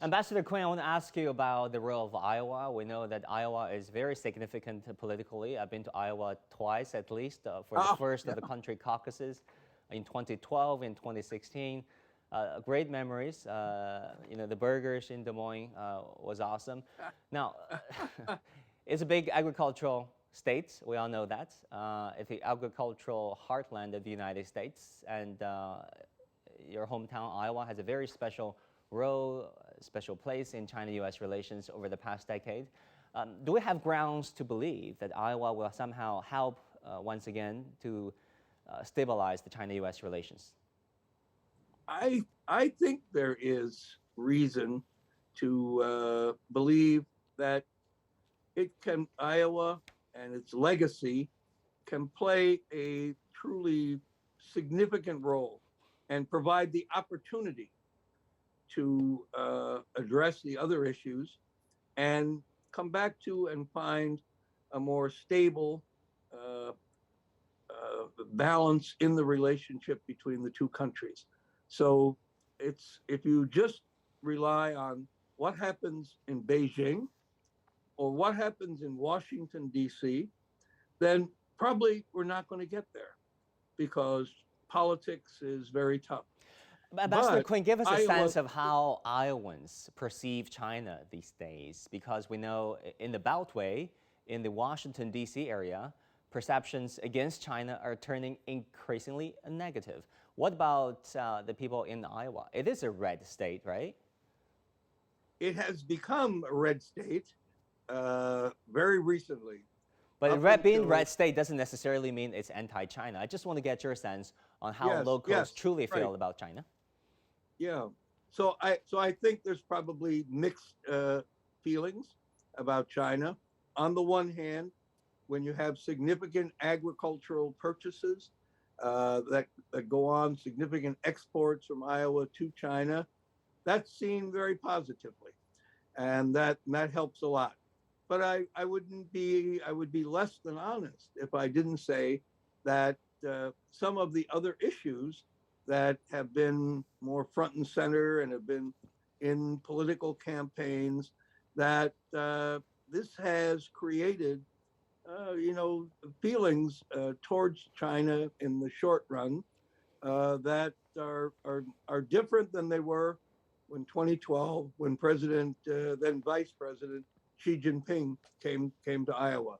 Ambassador Quinn, I want to ask you about the role of Iowa. We know that Iowa is very significant politically. I've been to Iowa twice at least for the Oh, first yeah. of the country caucuses in 2012 and 2016. Great memories. The burgers in Des Moines was awesome. Now, it's a big agricultural state. We all know that. It's the agricultural heartland of the United States, and your hometown, Iowa, has a very special role, special place in China-U.S. relations over the past decade. Do we have grounds to believe that Iowa will somehow help once again to stabilize the China-U.S. relations? I think there is reason to believe that Iowa and its legacy can play a truly significant role and provide the opportunity to address the other issues and come back to and find a more stable balance in the relationship between the two countries. So it's if you just rely on what happens in Beijing or what happens in Washington, D.C., then probably we're not going to get there because politics is very tough. Ambassador But Quinn, give us a Iowa, sense of how Iowans perceive China these days, because we know in the Beltway, in the Washington, D.C. area, perceptions against China are turning increasingly negative. What about the people in Iowa? It is a red state, right? it has become a red state very recently, But up being until, red state doesn't necessarily mean it's anti-China. I just want to get your sense on how yes, locals yes, truly right. feel about China. Yeah. So I think there's probably mixed feelings about China. On the one hand, when you have significant agricultural purchases that go on, significant exports from Iowa to China, that's seen very positively, and that helps a lot. But I would be less than honest if I didn't say that some of the other issues that have been more front and center and have been in political campaigns, that this has created feelings towards China in the short run that are different than they were when 2012, when then Vice President Xi Jinping came to Iowa.